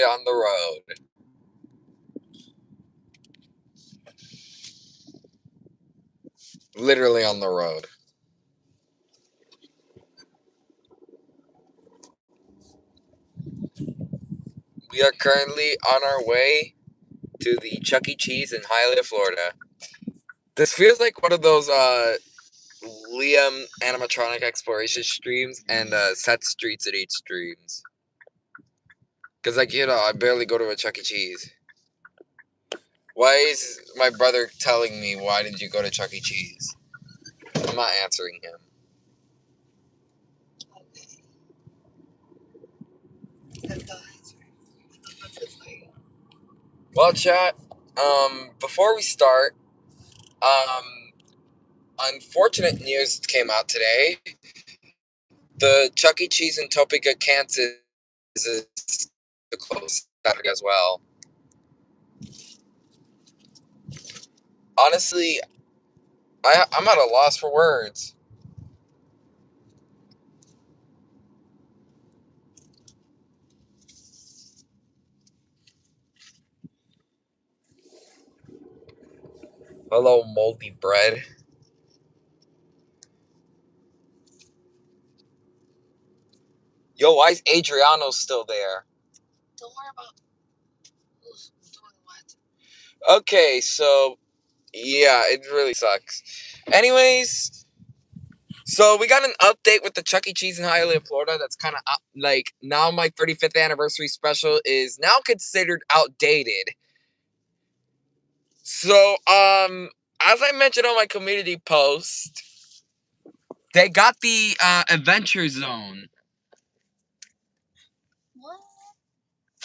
on the road. Literally on the road. We are currently on our way to the Chuck E. Cheese in Hialeah, Florida. This feels like one of those Liam animatronic exploration streams and Set Streets at 8 streams. Because, like, I barely go to a Chuck E. Cheese. Why is my brother telling me, why did you go to Chuck E. Cheese? I'm not answering him. Well, chat, before we start, unfortunate news came out today. The Chuck E. Cheese in Topeka, Kansas is close Saturday as well. Honestly, I'm at a loss for words. Hello, moldy bread. Yo, why is Adriano still there? Don't worry about who's doing what. Okay, so yeah, it really sucks. Anyways, so we got an update with the Chuck E. Cheese in Hialeah, Florida. That's kind of like now my 35th anniversary special is now considered outdated. So, as I mentioned on my community post, they got the Adventure Zone. What?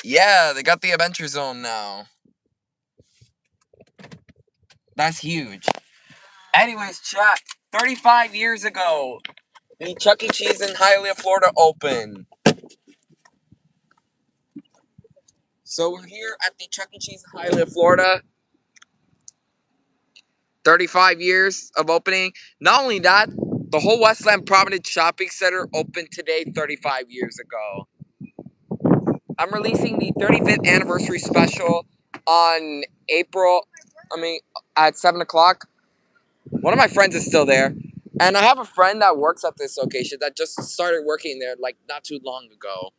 Yeah, they got the Adventure Zone now. That's huge. Anyways, chat, 35 years ago, the Chuck E. Cheese in Hialeah, Florida opened. So we're here at the Chuck E. Cheese in Hialeah, Florida. 35 years of opening. Not only that, the whole Westland Providence Shopping Center opened today 35 years ago. I'm releasing the 35th anniversary special on at 7 o'clock. One of my friends is still there. And I have a friend that works at this location that just started working there like not too long ago.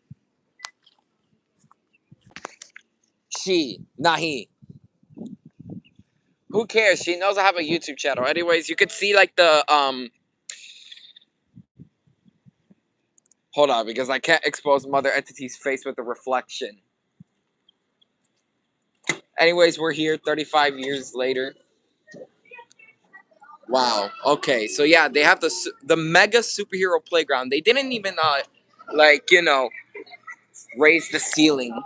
She, not he. Who cares? She knows I have a YouTube channel. Anyways, you could see like the hold on, because I can't expose Mother Entity's face with a reflection. Anyways, we're here 35 years later. Wow. Okay. So yeah, they have the mega superhero playground. They didn't even raise the ceiling.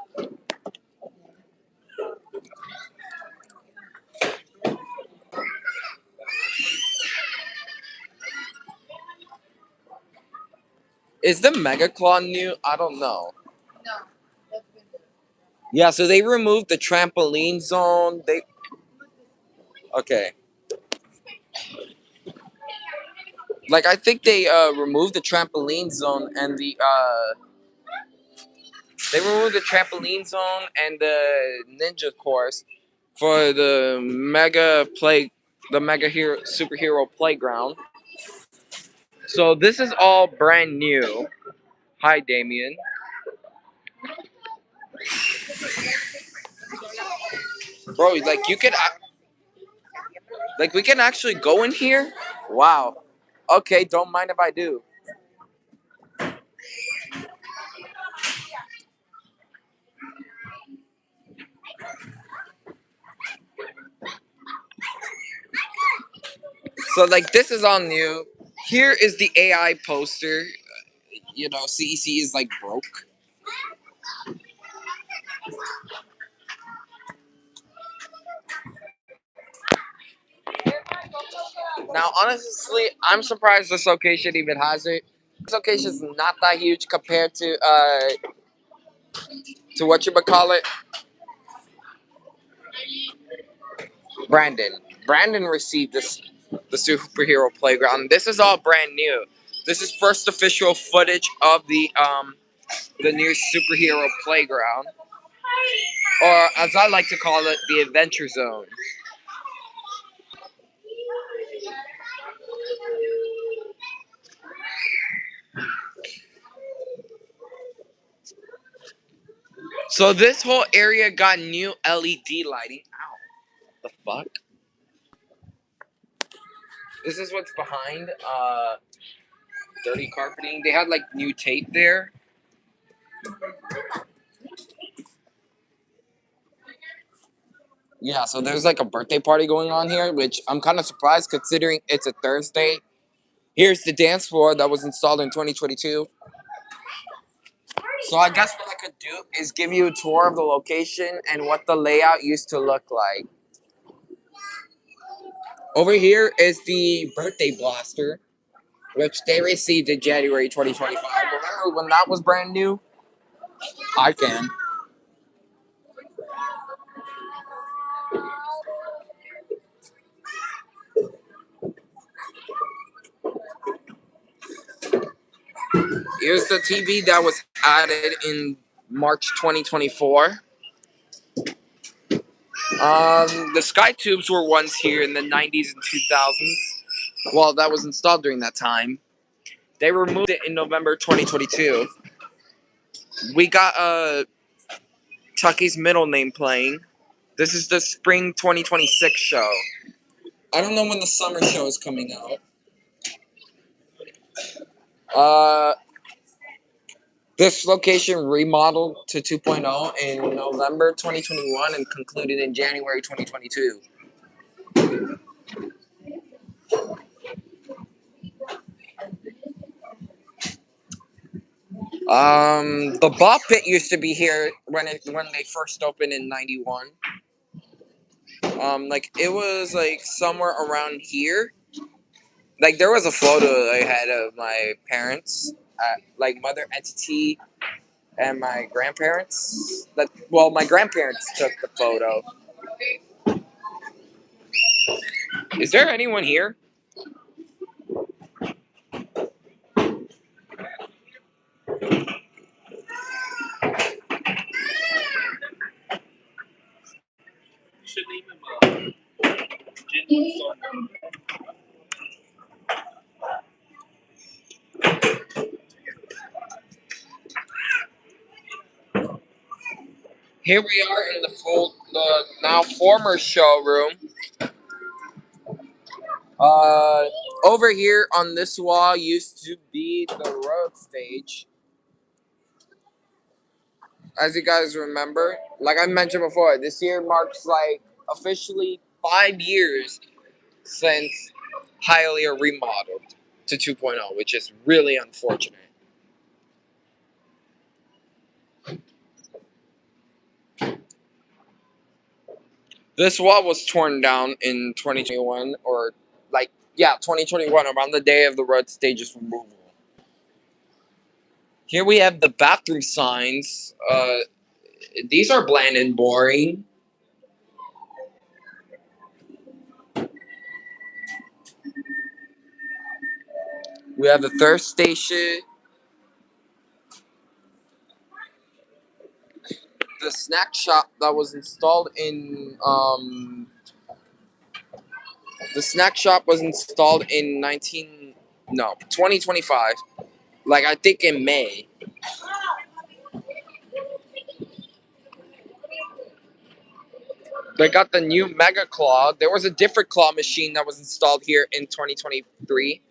Is the Mega Claw new? I don't know. No. Yeah, so they removed the trampoline zone. Okay. Like I think they removed the trampoline zone and they removed the trampoline zone and the ninja course for the mega hero superhero playground. So this is all brand new. Hi, Damien. Bro, like we can actually go in here. Wow. Okay, don't mind if I do. So like this is all new. Here is the AI poster. CEC is like broke. Now, honestly, I'm surprised this location even has it. This location is not that huge compared to what you would call it. Brandon. Brandon received the superhero playground. This is all brand new. This is first official footage of the new superhero playground. or as I like to call it, the Adventure Zone. So this whole area got new LED lighting. Ow, the fuck? This is what's behind dirty carpeting. They had like new tape there. Yeah, so there's like a birthday party going on here, which I'm kind of surprised considering it's a Thursday. Here's the dance floor that was installed in 2022. So I guess what I could do is give you a tour of the location and what the layout used to look like. Over here is the birthday blaster, which they received in January 2025. Remember when that was brand new? I can. Here's the TV that was added in March 2024. The sky tubes were once here in the 90s and 2000s. Well, that was installed during that time. They removed it in November 2022. We got Chucky's middle name playing. This is the spring 2026 show. I don't know when the summer show is coming out. Uh, this location remodeled to 2.0 in November 2021 and concluded in January 2022. The ball pit used to be here when they first opened in '91. Like it was like somewhere around here. Like there was a photo I had of my parents, like mother entity and my grandparents. My grandparents took the photo. Is there anyone here? Here we are in the now former showroom. Uh, Over here on this wall used to be the road stage. As you guys remember, like I mentioned before, this year marks like officially 5 years since Hialeah remodeled to 2.0, which is really unfortunate. This wall was torn down in 2021, or like, yeah, 2021, around the day of the road stage's removal. Here we have the bathroom signs. These are bland and boring. We have the thirst station, the snack shop that was installed in the snack shop was installed in 2025. Like I think in May. They got the new Mega Claw. There was a different claw machine that was installed here in 2023.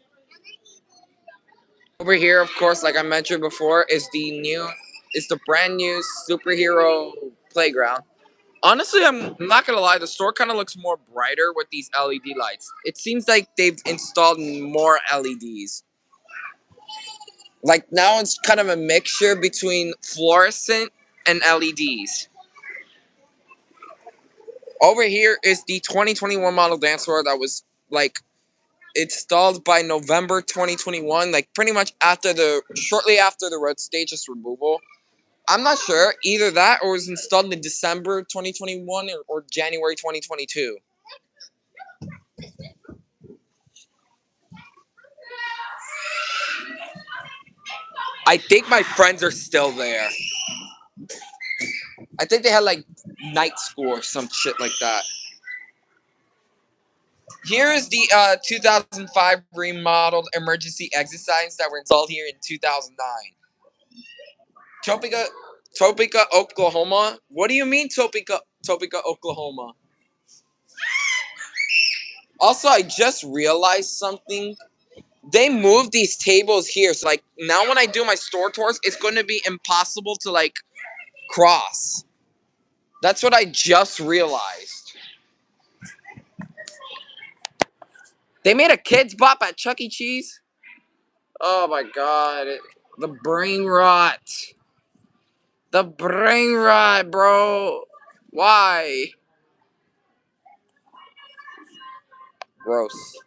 Over here, of course, like I mentioned before, is the brand new superhero playground. Honestly, I'm not gonna lie, the store kind of looks more brighter with these LED lights. It seems like they've installed more LEDs. Like now it's kind of a mixture between fluorescent and LEDs. Over here is the 2021 model dance floor that was like installed by November 2021, like pretty much shortly after the road stage's removal. I'm not sure, either that or it was installed in December 2021 or January 2022. I think my friends are still there. I think they had like night school or some shit like that. Here is the 2005 remodeled emergency exit signs that were installed here in 2009. Topeka, Oklahoma. What do you mean, Topeka, Oklahoma? Also, I just realized something. They moved these tables here, so like now when I do my store tours, it's going to be impossible to like cross. That's what I just realized. They made a kids bop at Chuck E. Cheese. Oh my god, the brain rot. The brain rot, bro. Why? Gross.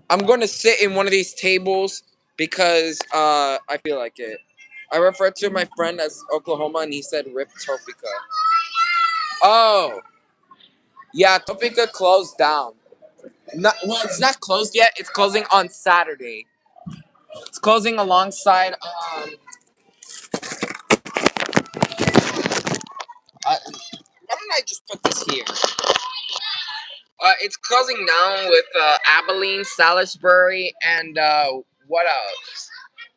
I'm going to sit in one of these tables because I feel like it. I referred to my friend as Oklahoma and he said Rip Topeka. Oh, yeah, Topeka closed down. Well, it's not closed yet. It's closing on Saturday. It's closing alongside. Why don't I just put this here? It's closing down with Abilene, Salisbury, and what else?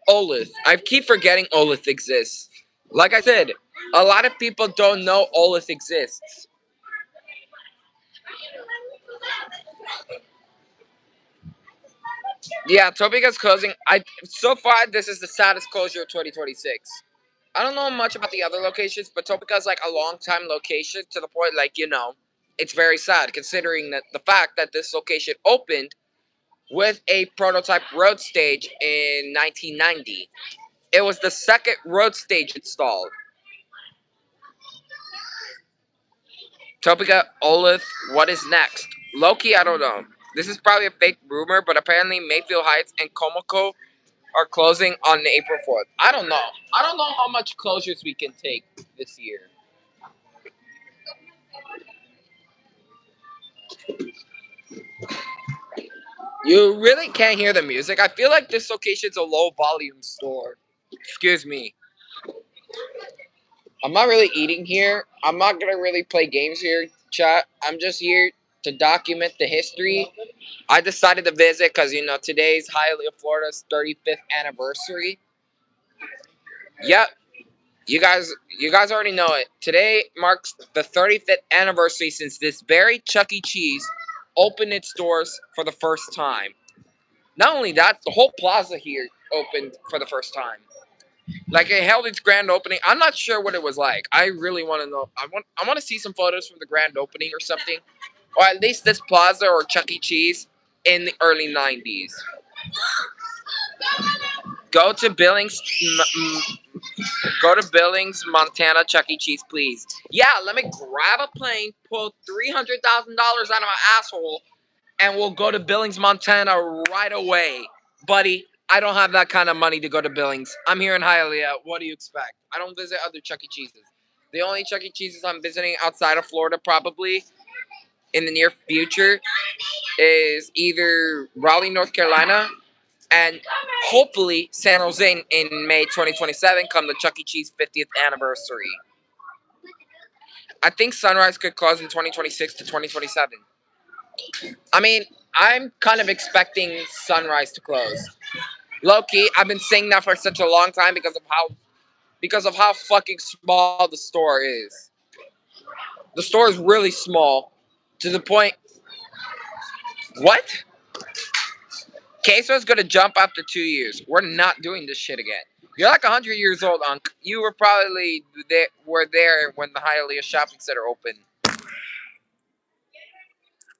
Olith. I keep forgetting Olith exists. Like I said, a lot of people don't know Olith exists. Yeah, Topeka's closing. So far this is the saddest closure of 2026. I don't know much about the other locations, but Topeka's like a long time location to the point like, it's very sad considering that the fact that this location opened with a prototype road stage in 1990. It was the second road stage installed. Topeka, Olith, what is next? Loki, I don't know. This is probably a fake rumor, but apparently Mayfield Heights and Komoko are closing on April 4th. I don't know. I don't know how much closures we can take this year. You really can't hear the music. I feel like this location's a low volume store. Excuse me. I'm not really eating here. I'm not gonna really play games here, chat. I'm just here to document the history. I decided to visit because today's Hialeah, Florida's 35th anniversary. Yep, you guys already know it. Today marks the 35th anniversary since this very Chuck E. Cheese opened its doors for the first time. Not only that, the whole plaza here opened for the first time. Like it held its grand opening. I'm not sure what it was like. I really want to know. I want to see some photos from the grand opening or something, or at least this plaza or Chuck E. Cheese in the early '90s. Go to Billings, Montana, Chuck E. Cheese, please. Yeah, let me grab a plane, pull $300,000 out of my asshole, and we'll go to Billings, Montana right away, buddy. I don't have that kind of money to go to Billings. I'm here in Hialeah. What do you expect? I don't visit other Chuck E. Cheeses. The only Chuck E. Cheeses I'm visiting outside of Florida, probably in the near future, is either Raleigh, North Carolina, and hopefully San Jose in May 2027, come the Chuck E. Cheese 50th anniversary. I think Sunrise could close in 2026 to 2027. I mean, I'm kind of expecting Sunrise to close. Low key, I've been saying that for such a long time because of how fucking small the store is. The store is really small to the point. What? Queso's gonna jump after 2 years. We're not doing this shit again. You're like 100 years old, Unc. You were probably there when the Hialeah Shopping Center opened.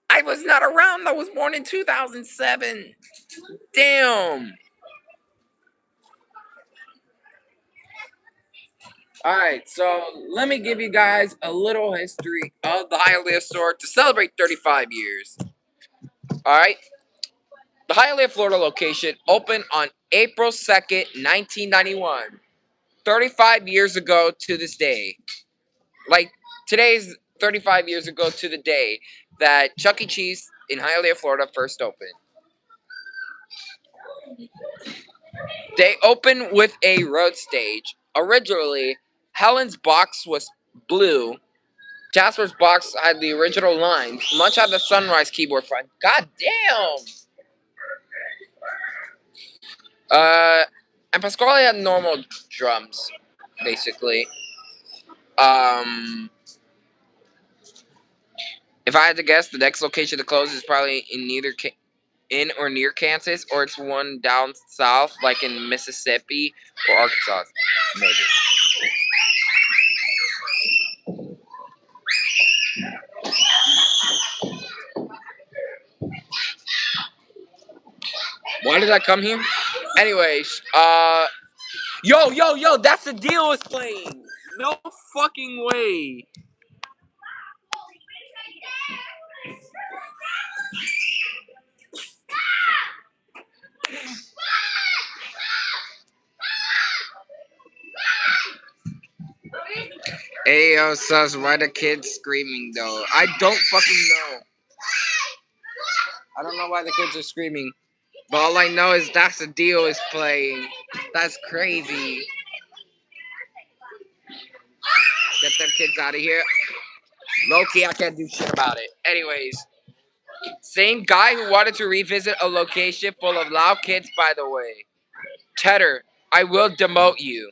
I was not around. I was born in 2007. Damn. Alright, so let me give you guys a little history of the Hialeah store to celebrate 35 years. Alright? The Hialeah, Florida location opened on April 2nd, 1991. 35 years ago to this day. Like, today's 35 years ago to the day that Chuck E. Cheese in Hialeah, Florida first opened. They opened with a road stage. Originally, Helen's Box was blue. Jasper's box had the original lines. Munch had the sunrise keyboard front. God damn! And Pasquale had normal drums, basically. If I had to guess, the next location to close is probably in or near Kansas, or it's one down south, like in Mississippi or Arkansas, maybe. Why did I come here? Anyways, yo, that's the deal is playing. No fucking way. Hey, yo, sus, why the kids screaming though? I don't fucking know. I don't know why the kids are screaming. But all I know is that's the deal is playing. That's crazy. Get them kids out of here. Low-key, I can't do shit about it. Anyways, same guy who wanted to revisit a location full of loud kids, by the way. Tedder, I will demote you.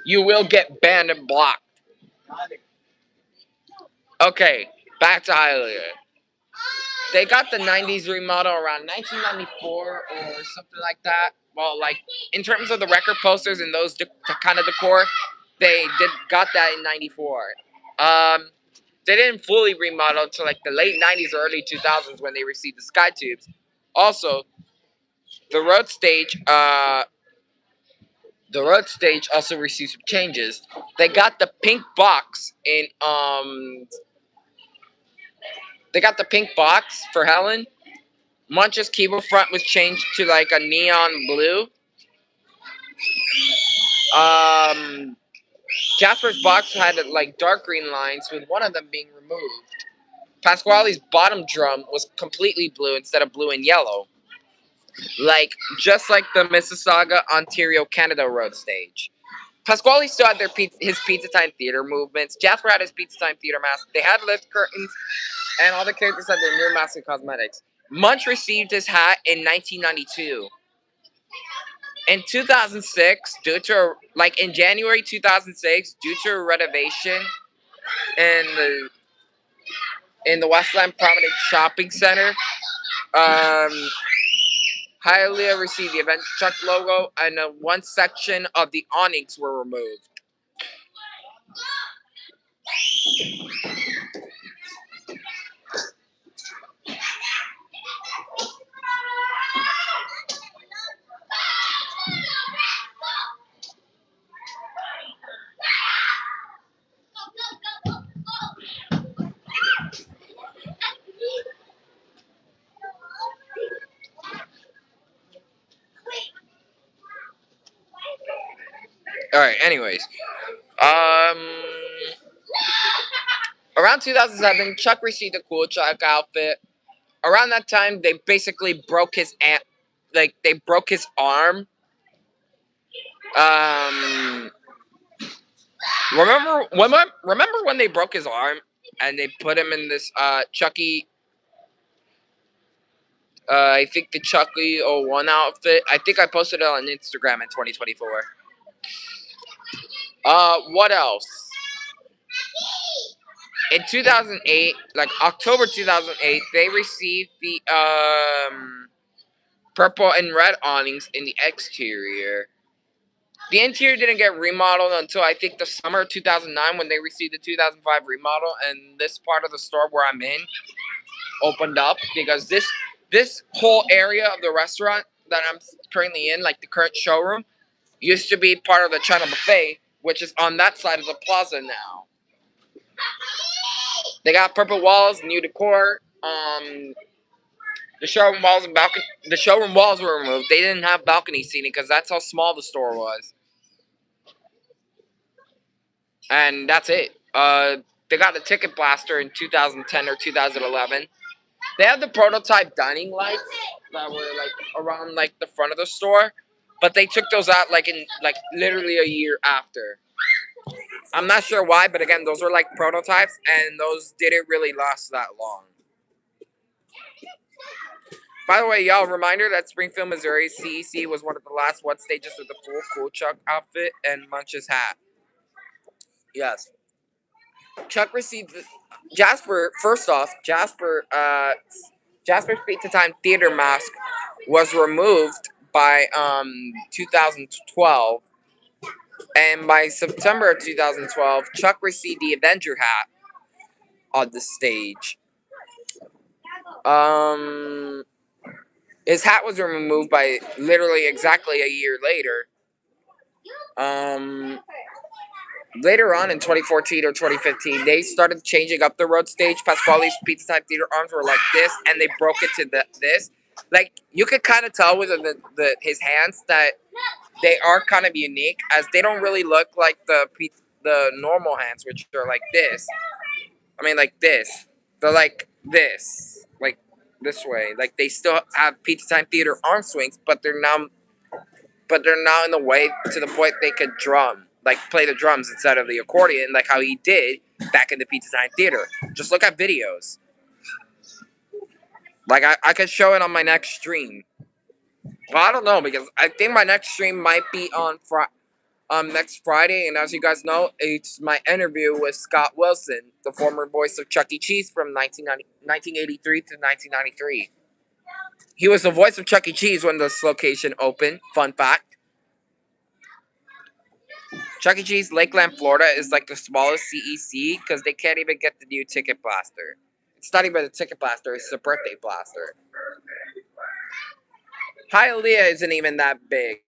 You will get banned and blocked. Okay, back to Hialeah. They got the 90s remodel around 1994 or something like that. Well, like, in terms of the record posters and those kind of decor, they got that in 94. They didn't fully remodel until like the late 90s or early 2000s when they received the Sky Tubes. Also, the road stage also received some changes. They got the pink box for Helen. Munch's keyboard front was changed to like a neon blue. Jasper's box had like dark green lines, with one of them being removed. Pasquale's bottom drum was completely blue instead of blue and yellow. Just like the Mississauga, Ontario, Canada road stage. Pasquale still had his Pizza Time Theater movements. Jasper had his Pizza Time Theater mask. They had lift curtains, and all the characters had their new mask and cosmetics. Munch received his hat in 1992. In 2006, in January 2006, due to a renovation in the Westland Promenade Shopping Center, Hialeah received the Event Chuck logo, and one section of the awnings were removed. Alright, anyways. Around 2007, Chuck received a cool Chuck outfit. Around that time, they basically broke his arm. Remember when they broke his arm and they put him in this Chucky, I think the Chucky 01 outfit. I think I posted it on Instagram in 2024. What else? In 2008, like October 2008, they received the purple and red awnings in the exterior. The interior didn't get remodeled until I think the summer of 2009 when they received the 2005 remodel, and this part of the store where I'm in opened up because this whole area of the restaurant that I'm currently in, like the current showroom, used to be part of the China Buffet, which is on that side of the plaza now. They got purple walls, new decor. The showroom walls were removed. They didn't have balcony seating because that's how small the store was. And that's it. They got the ticket blaster in 2010 or 2011. They had the prototype dining lights that were like around like the front of the store, but they took those out like literally a year after. I'm not sure why, but again, those were like prototypes, and those didn't really last that long. By the way, y'all, reminder that Springfield, Missouri, CEC was one of the last one stages with the full Cool Chuck outfit and Munch's hat. Yes. Chuck received Jasper. First off, Jasper's Feet to Time theater mask was removed by 2012, and by September of 2012, Chuck received the Avenger hat on the stage. His hat was removed by literally exactly a year later. Later on in 2014 or 2015, they started changing up the road stage. Pasquale's Pizza Time Theater arms were like this, and they broke it to this. Like, you could kind of tell with his hands that they are kind of unique, as they don't really look like the normal hands, which are like this. I mean, like this. They're like this way. Like, they still have Pizza Time Theater arm swings, but they're now in the way to the point they could play the drums instead of the accordion, like how he did back in the Pizza Time Theater. Just look at videos. Like, I could show it on my next stream. Well, I don't know, because I think my next stream might be on next Friday, and as you guys know, it's my interview with Scott Wilson, the former voice of Chuck E. Cheese from 1983 to 1993. He was the voice of Chuck E. Cheese when this location opened. Fun fact. Chuck E. Cheese, Lakeland, Florida, is like the smallest CEC because they can't even get the new ticket blaster. It's not even a ticket blaster, it's a birthday blaster. Hialeah isn't even that big.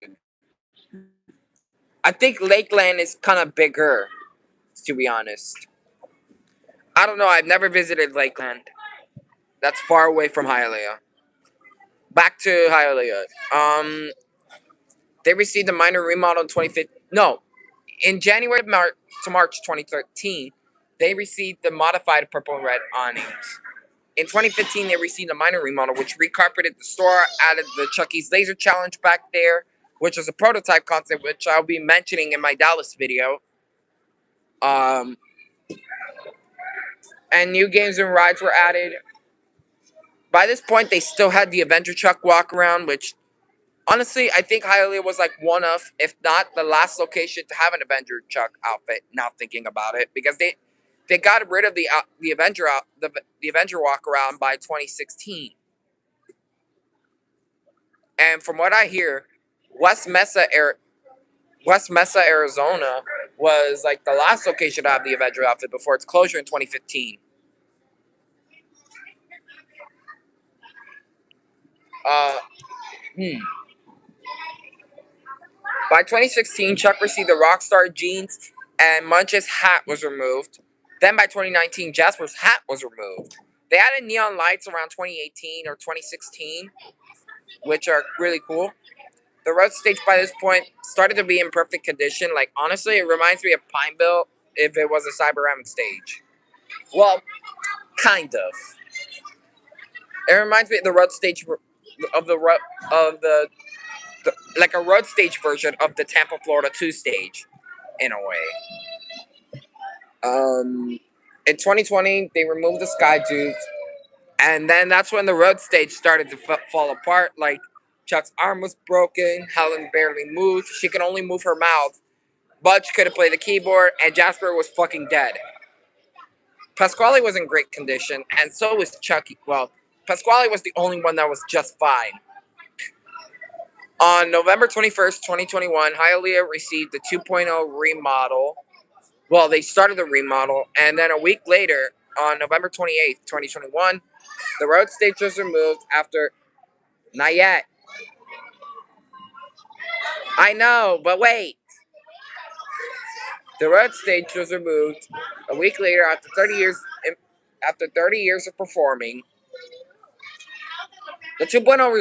I think Lakeland is kind of bigger, to be honest. I don't know, I've never visited Lakeland. That's far away from Hialeah. Back to Hialeah. They received a minor remodel in 2015. No, in January to March 2013, they received the modified purple and red awnings. In 2015, they received a minor remodel, which recarpeted the store, added the Chuck E.'s Laser Challenge back there, which was a prototype concept, which I'll be mentioning in my Dallas video. And new games and rides were added. By this point, they still had the Avenger Chuck walk around, which, honestly, I think Hialeah was like one of, if not the last location to have an Avenger Chuck outfit. Now thinking about it, because they got rid of the Avenger walk around by 2016. And from what I hear, West Mesa, Arizona, was like the last location to have the Avenger outfit before its closure in 2015. By 2016, Chuck received the Rockstar jeans, and Munch's hat was removed. Then by 2019, Jasper's hat was removed. They added neon lights around 2018 or 2016, which are really cool. The road stage by this point started to be in perfect condition. Like, honestly, it reminds me of Pineville if it was a Cyberamic stage. Well, kind of. It reminds me of the road stage of like a road stage version of the Tampa, Florida 2 stage, in a way. In 2020, they removed the Sky Dukes, and then that's when the road stage started to fall apart. Like, Chuck's arm was broken, Helen barely moved, she could only move her mouth, Budge couldn't play the keyboard, and Jasper was fucking dead. Pasquale was in great condition, and so was Chucky. Well, Pasquale was the only one that was just fine. On November 21st, 2021, Hialeah received the 2.0 remodel. Well, they started the remodel, and then a week later, on November 28th, 2021, the road stage was removed after... Not yet. I know, but wait. The road stage was removed a week later after 30 years of performing. The 2.0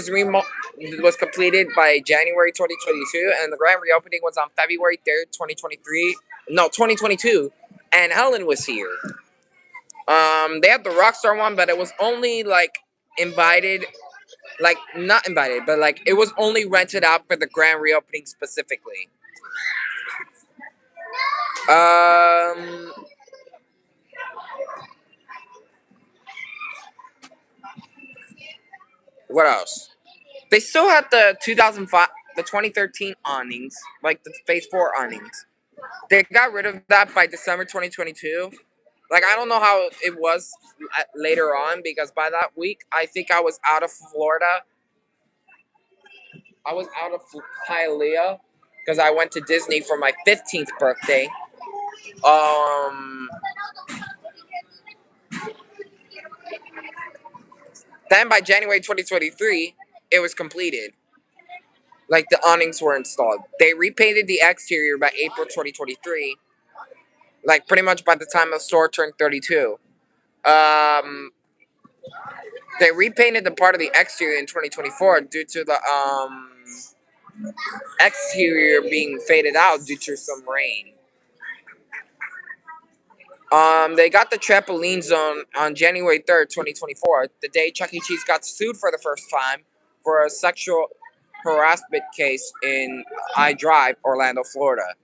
was completed by January 2022, and the grand reopening was on February 3rd, 2022, and Helen was here. They had the Rockstar one, but it was only, like, invited, like, not invited, but, like, it was only rented out for the grand reopening specifically. Um, what else? They still had the 2005, the 2013 awnings, like the Phase 4 awnings. They got rid of that by December 2022. Like, I don't know how it was later on because by that week, I think I was out of Florida. I was out of Hialeah because I went to Disney for my 15th birthday. Um, then by January 2023, it was completed. Like, the awnings were installed. They repainted the exterior by April 2023. Like, pretty much by the time the store turned 32. Um, they repainted the part of the exterior in 2024 due to the exterior being faded out due to some rain. They got the trampoline zone on January 3rd, 2024, the day Chuck E. Cheese got sued for the first time for a sexual harassment case in I Drive, Orlando, Florida.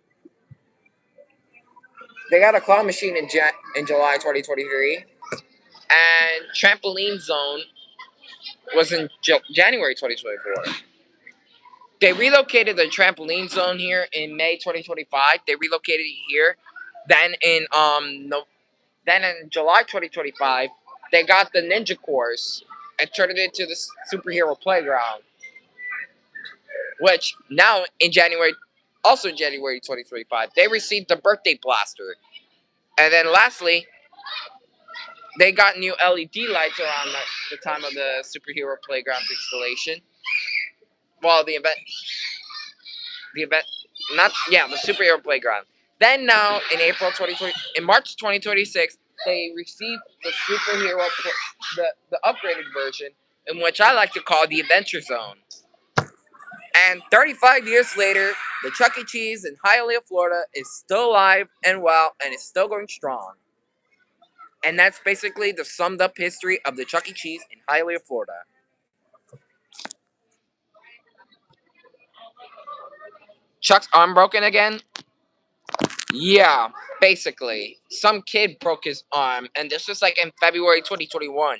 They got a claw machine in July 2023, and trampoline zone was in January 2024. They relocated the trampoline zone here in May 2025. They relocated it here. Then in Then in July 2025, they got the Ninja Course and turned it into the superhero playground. Which now in January, also in January 2025, they received the birthday blaster. And then lastly, they got new LED lights around the time of the superhero playground installation. Well, the event, not yeah, the superhero playground. Then now in March 2026, they received the the upgraded version, in which I like to call the Adventure Zone. And 35 years later, the Chuck E. Cheese in Hialeah, Florida, is still alive and well, and is still going strong. And that's basically the summed up history of the Chuck E. Cheese in Hialeah, Florida. Chuck's arm broken again? Yeah, basically. Some kid broke his arm, and this was like in February 2021.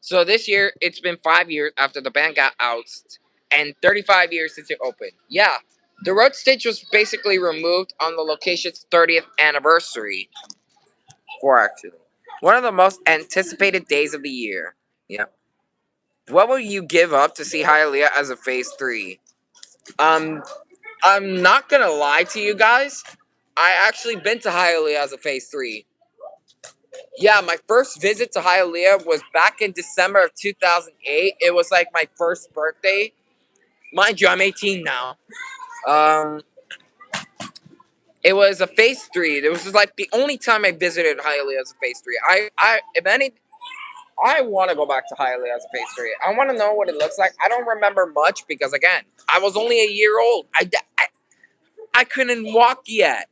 So this year, it's been 5 years after the band got ousted, and 35 years since it opened. Yeah, the road stage was basically removed on the location's 30th anniversary. For actually, one of the most anticipated days of the year. Yeah. What will you give up to see Hialeah as a Phase 3? Um, I'm not gonna lie to you guys. I actually been to Hialeah as a Phase 3. Yeah, my first visit to Hialeah was back in December of 2008. It was like my first birthday. Mind you, I'm 18 now. Um, it was a Phase 3. It was just like the only time I visited Hialeah as a Phase 3. If any, I want to go back to Hialeah as a Phase 3. I want to know what it looks like. I don't remember much because, again, I was only a year old. I couldn't walk yet.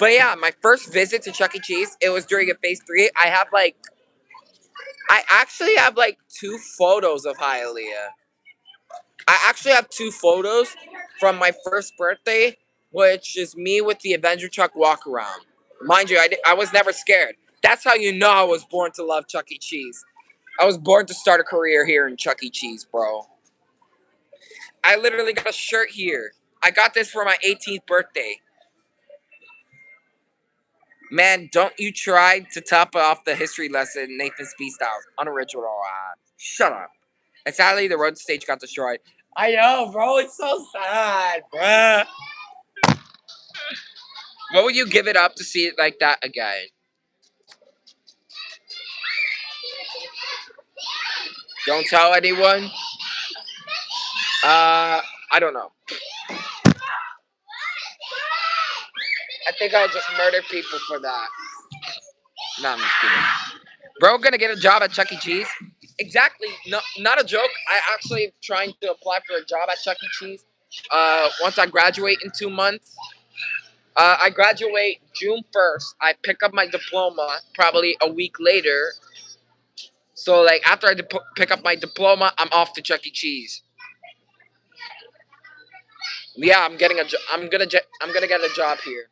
But yeah, my first visit to Chuck E. Cheese, it was during a Phase 3. I actually have like two photos of Hialeah. I actually have two photos from my first birthday, which is me with the Avenger truck walk around. Mind you, I was never scared. That's how you know I was born to love Chuck E. Cheese. I was born to start a career here in Chuck E. Cheese, bro. I literally got a shirt here. I got this for my 18th birthday. Man, don't you try to top off the history lesson Nathan Speed style. Unoriginal. Shut up. And sadly, the road stage got destroyed. I know, bro. It's so sad, bruh. What would you give it up to see it like that again? Don't tell anyone. I don't know. I think I'll just murder people for that. No, I'm just kidding. Bro, gonna get a job at Chuck E. Cheese? Exactly. No, not a joke. I actually trying to apply for a job at Chuck E. Cheese. Once I graduate in 2 months. I graduate June 1st. I pick up my diploma probably a week later. So, like, after I pick up my diploma, I'm off to Chuck E. Cheese. Yeah, I'm getting a. I'm gonna get a job here.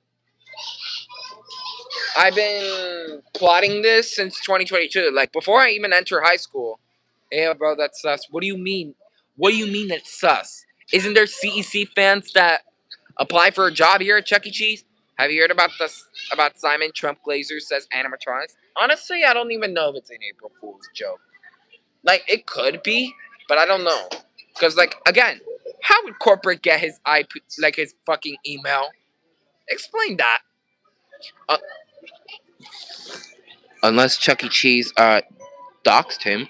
I've been plotting this since 2022. Like before I even enter high school. Yeah, bro, that's sus. What do you mean? What do you mean that's sus? Isn't there CEC fans that apply for a job here at Chuck E. Cheese? Have you heard about this? About Simon Trump Glazer says animatronics? Honestly, I don't even know if it's an April Fool's joke. Like it could be, but I don't know. Cause like again, how would corporate get his IP, like his fucking email? Explain that. Uh, Unless Chuck E. Cheese doxed him.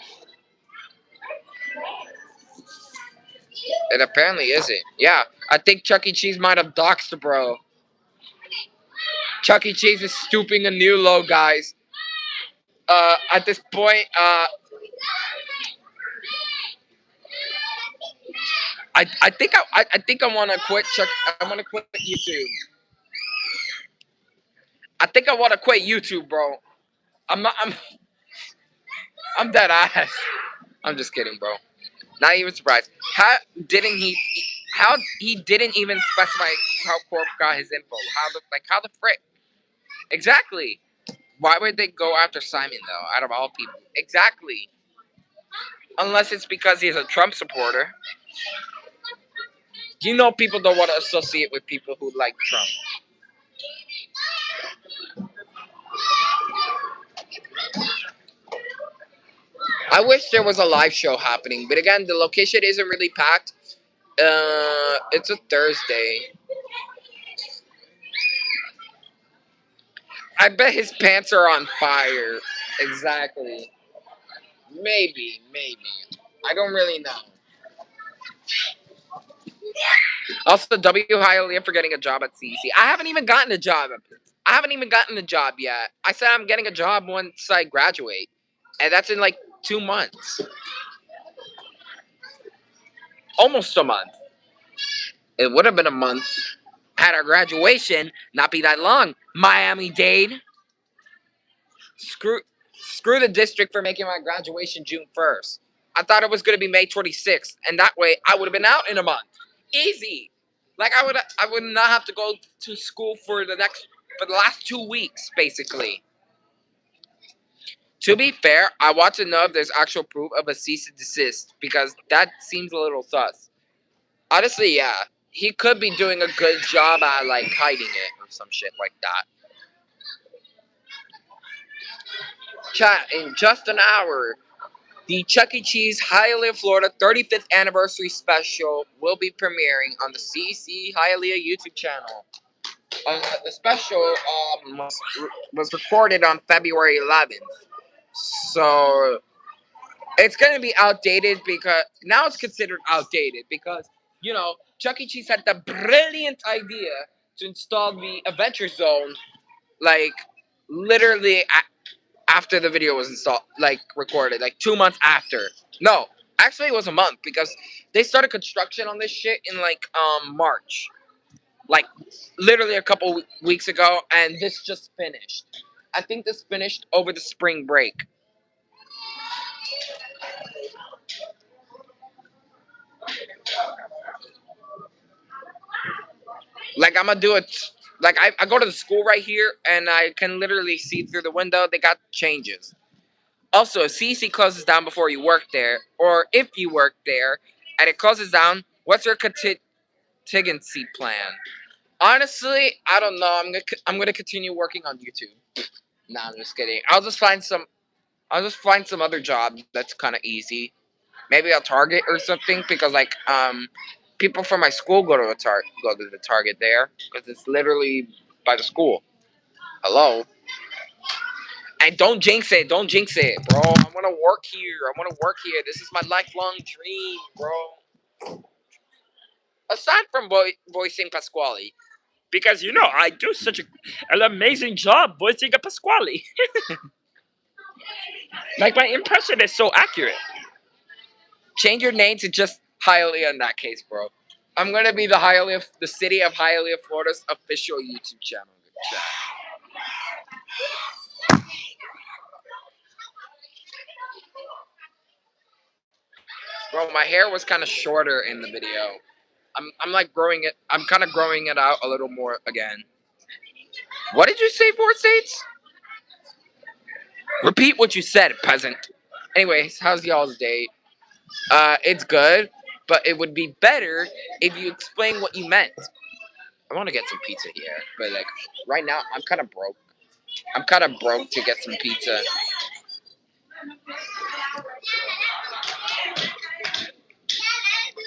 It apparently isn't. Yeah, I think Chuck E. Cheese might have doxed the bro. Chuck E. Cheese is stooping a new low, guys. At this point, I think I want to quit Chuck. I want to quit YouTube. I think I want to quit YouTube, bro. I'm not. I'm dead ass. I'm just kidding, bro. Not even surprised. Didn't he? How he didn't even specify how Corp got his info? How the frick? Exactly. Why would they go after Simon though? Out of all people, exactly. Unless it's because he's a Trump supporter. You know, people don't want to associate with people who like Trump. I wish there was a live show happening, but again, the location isn't really packed. It's a Thursday. I bet his pants are on fire. Exactly. Maybe. I don't really know. Also, W. Hialeah for getting a job at CEC. I haven't even gotten a job. I haven't even gotten a job yet. I said I'm getting a job once I graduate, and that's in like 2 months. Almost a month. It would have been a month had our graduation not be that long. Miami-Dade. Screw, screw the district for making my graduation June 1st. I thought it was going to be May 26th, and that way I would have been out in a month. Easy. Like I would not have to go to school for the last 2 weeks, basically. To be fair, I want to know if there's actual proof of a cease and desist because that seems a little sus. Honestly, yeah, he could be doing a good job at like hiding it or some shit like that. Chat in just an hour. The Chuck E. Cheese Hialeah, Florida 35th anniversary special will be premiering on the CC Hialeah YouTube channel. The special was recorded on February 11th. So it's going to be outdated because now it's considered outdated because, you know, Chuck E. Cheese had the brilliant idea to install the Adventure Zone like literally after the video was installed, like recorded, like 2 months after. No, actually it was a month because they started construction on this shit in like March, like literally a couple weeks ago, and this just finished. I think this finished over the spring break. Like I'm gonna do it. Like I go to the school right here, and I can literally see through the window. They got changes. Also, if CC closes down before you work there, or if you work there and it closes down, what's your contingency plan? Honestly, I don't know. I'm gonna continue working on YouTube. Nah, I'm just kidding. I'll just find some other job that's kind of easy. Maybe I'll Target or something because like people from my school go to the Target there because it's literally by the school. Hello. And don't jinx it. Don't jinx it, bro. I want to work here. I want to work here. This is my lifelong dream, bro. Aside from voicing Pasquale, because you know I do such an amazing job voicing a Pasquale. Like my impression is so accurate. Change your name to just Hialeah in that case, bro. I'm gonna be the city of Hialeah, Florida's official YouTube channel. Bro, my hair was kind of shorter in the video. I'm like growing it. I'm kind of growing it out a little more again. What did you say? 4 states? Repeat what you said, peasant. Anyways, how's y'all's day? It's good, but it would be better if you explain what you meant. I want to get some pizza here, but like right now, I'm kind of broke. I'm kind of broke to get some pizza.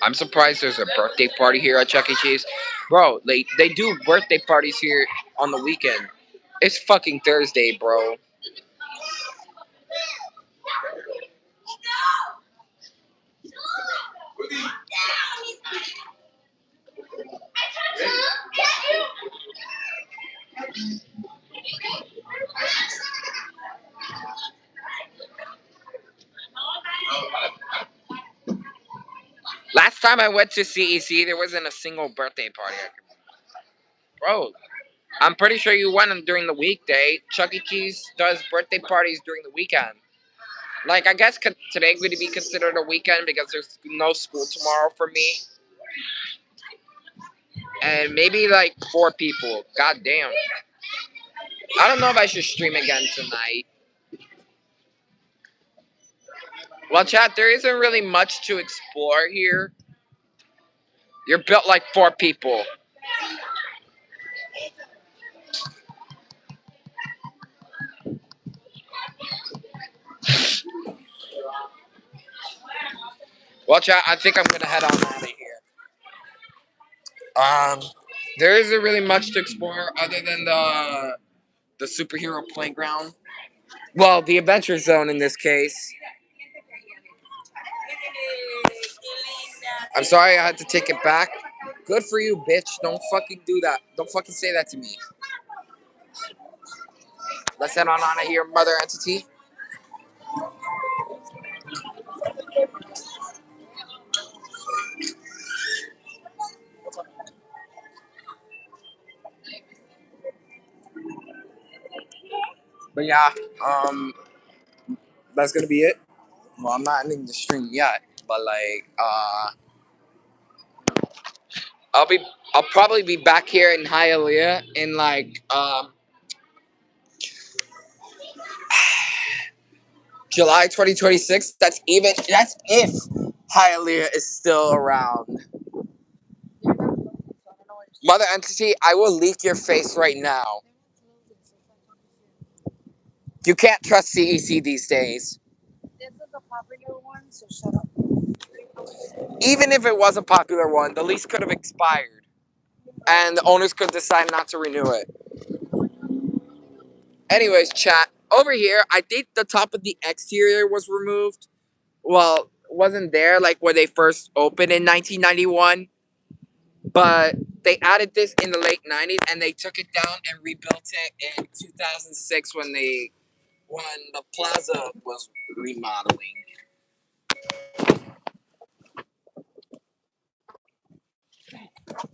I'm surprised there's a birthday party here at Chuck E. Cheese. Bro, they do birthday parties here on the weekend. It's fucking Thursday, bro. Last time I went to CEC, there wasn't a single birthday party. Bro, I'm pretty sure you went during the weekday. Chuck E. Cheese does birthday parties during the weekend. Like, I guess today would be considered a weekend because there's no school tomorrow for me. And maybe like 4 people. God damn. I don't know if I should stream again tonight. Well, chat, there isn't really much to explore here. You're built like 4 people. Well, chat, I think I'm gonna head on out of here. There isn't really much to explore other than the superhero playground. Well, the adventure zone in this case. I'm sorry I had to take it back. Good for you, bitch. Don't fucking do that. Don't fucking say that to me. Let's head on out of here, mother entity. But yeah, that's gonna be it. Well, I'm not ending the stream yet, but like, I'll be, I'll probably be back here in Hialeah in like, July 2026. That's if Hialeah is still around. Mother entity, I will leak your face right now. You can't trust CEC these days. This is a popular one, so shut up. Even if it was a popular one, the lease could have expired. And the owners could decide not to renew it. Anyways, chat. Over here, I think the top of the exterior was removed. Well, wasn't there like when they first opened in 1991. But they added this in the late 90s and they took it down and rebuilt it in 2006 when the plaza was remodeling.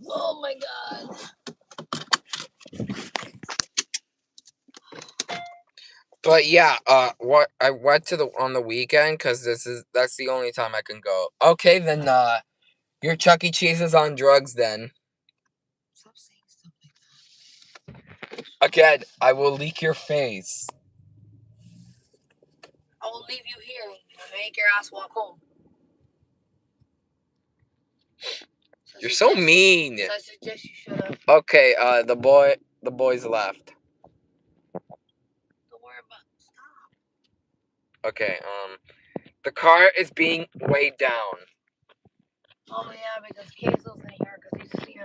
Oh my god. But yeah, what I went to on the weekend because that's the only time I can go. Okay, then your Chuck E. Cheese is on drugs then. Stop saying stuff like that. Again, I will leak your face. I will leave you here and make your ass walk home. You're so mean. So I suggest you shut up. Okay, the boys left. Don't worry about it. Stop. Okay, the car is being weighed down. Oh yeah, because Queso's in here because he's,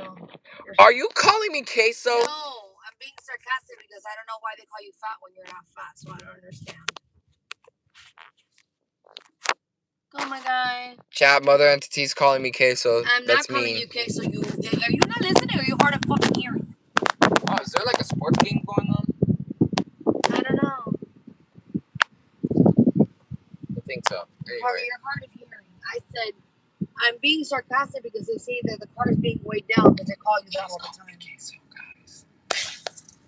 Are you calling me queso? No, I'm being sarcastic because I don't know why they call you fat when you're not fat, so I don't understand. Oh my god. Chat, mother entity's calling me queso. I'm That's not calling me. you queso. Are you not listening or are you hard of fucking hearing? Oh, is there like a sports game going on? I don't know. I think so. Anyway. You're hard of hearing. I said, I'm being sarcastic because they say that the car is being weighed down because they call you that all the time.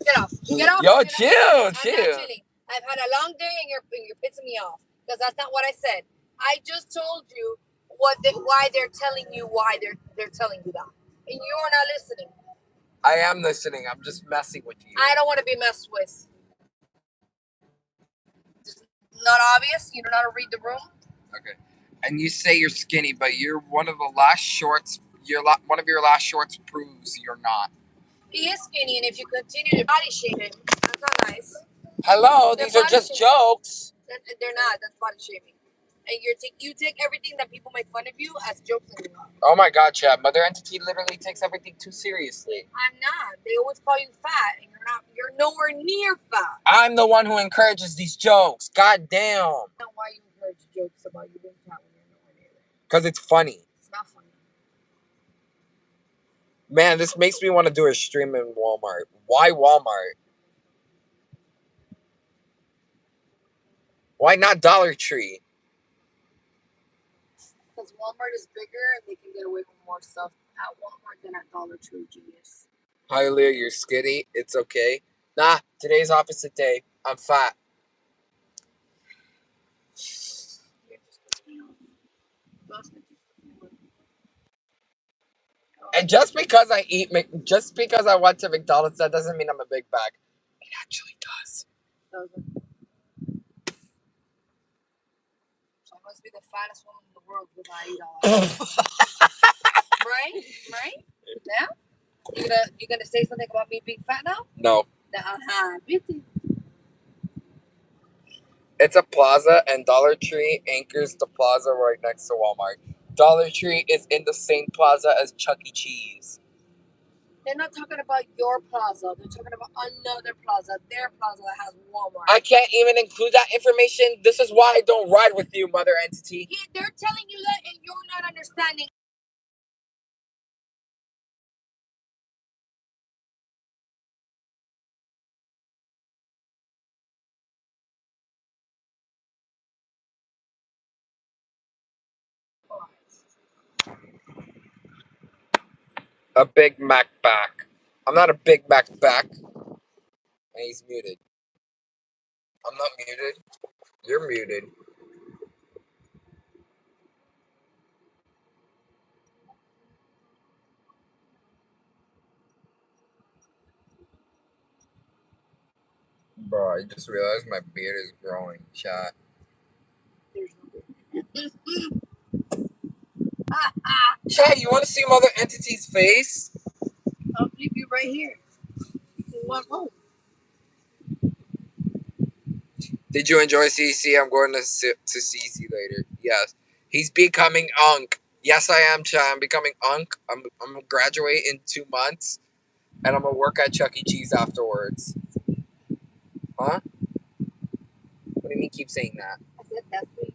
Get off. Get off. Yo, Get chill, off. chill. I'm not chilling. I've had a long day and you're pissing me off because that's not what I said. I just told you why they're telling you why they're telling you that, and you're not listening. I am listening. I'm just messing with you. I don't want to be messed with. It's not obvious. You don't know how to read the room. Okay. And you say you're skinny, but you're one of the last shorts. One of your last shorts proves you're not. He is skinny, and if you continue to body shame him, that's not nice. Hello, They're these are body just shaming. jokes. They're not. That's body shaming. And you take everything that people make fun of you as jokes anymore. Oh my God, Chad. Mother Entity literally takes everything too seriously. I'm not. They always call you fat, and you're not. You're nowhere near fat. I'm the one who encourages these jokes. God damn. I don't know why you encourage jokes about you being fat when you're nowhere near it. Because it's funny. It's not funny. Man, this makes me want to do a stream in Walmart. Why Walmart? Why not Dollar Tree? Because Walmart is bigger and they can get away with more stuff at Walmart than at Dollar Tree, genius. Hialeah, you're skinny. It's okay. Nah, today's opposite day. I'm fat. And just because I went to McDonald's, that doesn't mean I'm a big bag. It actually does. So I must be the fattest woman in the world because I eat all that. Right? Right? Yeah? You gonna say something about me being fat now? No. Beauty. It's a plaza, and Dollar Tree anchors the plaza right next to Walmart. Dollar Tree is in the same plaza as Chuck E. Cheese. They're not talking about your plaza. They're talking about another plaza. Their plaza that has Walmart. I can't even include that information. This is why I don't ride with you, Mother Entity. Yeah, they're telling you that and you're not understanding. A Big Mac back. I'm not a Big Mac back. And he's muted. I'm not muted. You're muted. Bro, I just realized my beard is growing, chat. Chat, you want to see Mother Entity's face? I'll leave you right here. You want home. Did you enjoy CC? I'm going to CC later. Yes. He's becoming Unk. Yes, I am, chat. I'm becoming Unk. I'm going to graduate in 2 months. And I'm going to work at Chuck E. Cheese afterwards. Huh? What do you mean keep saying that? I said that's what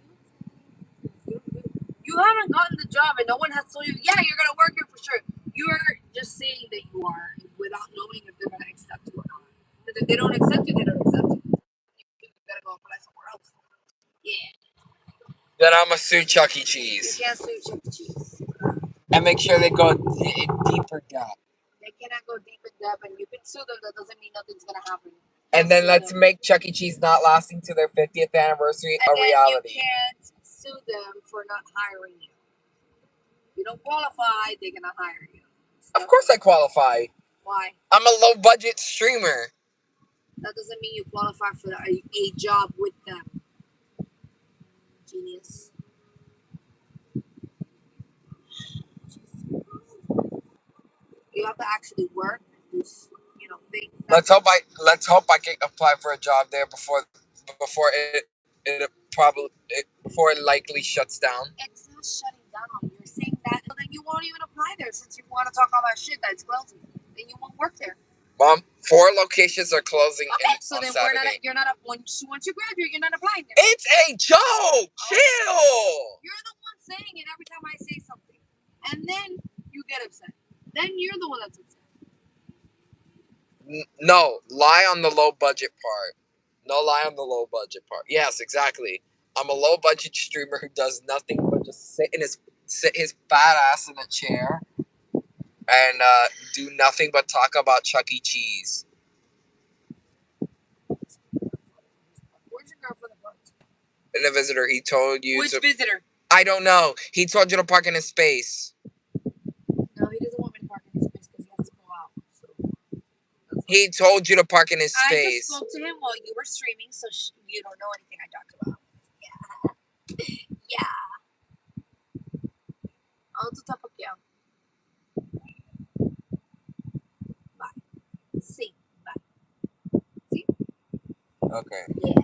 you haven't gotten the job and no one has told you, yeah, you're going to work here for sure. You are just saying that you are without knowing if they're going to accept you or not. Because if they don't accept you, they don't accept you. You got to go apply somewhere else. Yeah. Then I'm going to sue Chuck E. You Cheese. can't sue Chuck E. Cheese. And make sure they go in deeper depth. They cannot go deep in depth, and you can sue them. That doesn't mean nothing's going to happen. And then let's make Chuck E. Cheese not lasting to their 50th anniversary a reality. You can't sue them for not hiring you. If you don't qualify, they're going to hire you. Of course I qualify. Why? I'm a low-budget streamer. That doesn't mean you qualify for a job with them. Genius. You have to actually work. Just, think. Let's hope I can apply for a job there before it likely shuts down. It's not shutting down. You're saying that, but then you won't even apply there since you want to talk all that shit that's closing. Then you won't work there. Mom, 4 locations are closing Okay, so on then Saturday. you're not once you graduate, you're not applying there. It's a joke. Chill. You're the one saying it every time I say something, and then you get upset. Then you're the one that's upset. No, lie on the low budget part. No lie on the low budget part. Yes, exactly. I'm a low budget streamer who does nothing but just sit his fat ass in a chair and do nothing but talk about Chuck E. Cheese. Where's your girlfriend? And the visitor, he told you Which visitor? I don't know. He told you to park in his space. No, he doesn't want me to park in his space because he has to go out. So He told you to park in his I just space. spoke to him while you were streaming, so you don't know anything I talked about. Yeah. Yeah. Oh, tu tá pouquinho. Vai. Sim, vai. Sim? Okay. Yeah.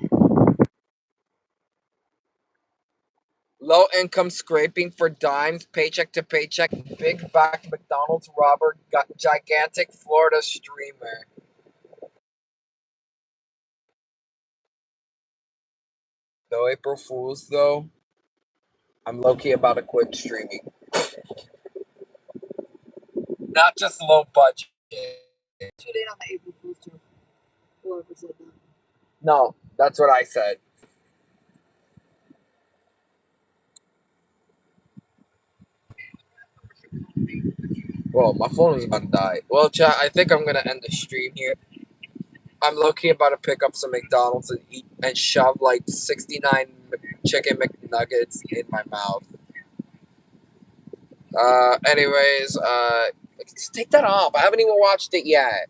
Low income scraping for dimes, paycheck to paycheck, big back McDonald's robber, gigantic Florida streamer. No April Fools though. I'm low key about to quit streaming. Not just low budget. Too late on the April Fool's joke. Whoever said that. No, that's what I said. Well, my phone is about to die. Well, chat, I think I'm gonna end the stream here. I'm low key about to pick up some McDonald's and eat and shove like 69 chicken McNuggets in my mouth. Anyways, just take that off. I haven't even watched it yet.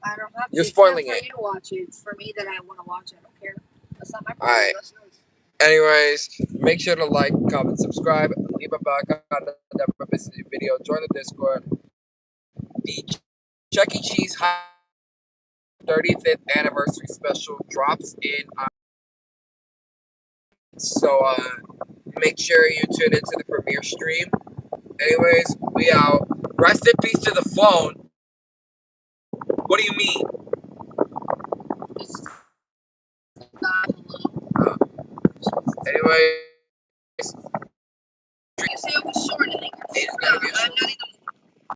I don't have to. You're It's not spoiling for it. you to watch it. It's for me that I want to watch it. I don't care. That's not my All right. problem. That's yours. Anyways, make sure to like, comment, subscribe, leave a back on the never miss a video. Join the Discord. The Chuck E. Cheese 35th anniversary special drops in. So make sure you tune into the premiere stream. Anyways, we out. Rest in peace to the phone. What do you mean? It's not alone. Anyways, You say it was short and then you're it's gonna get I'm not even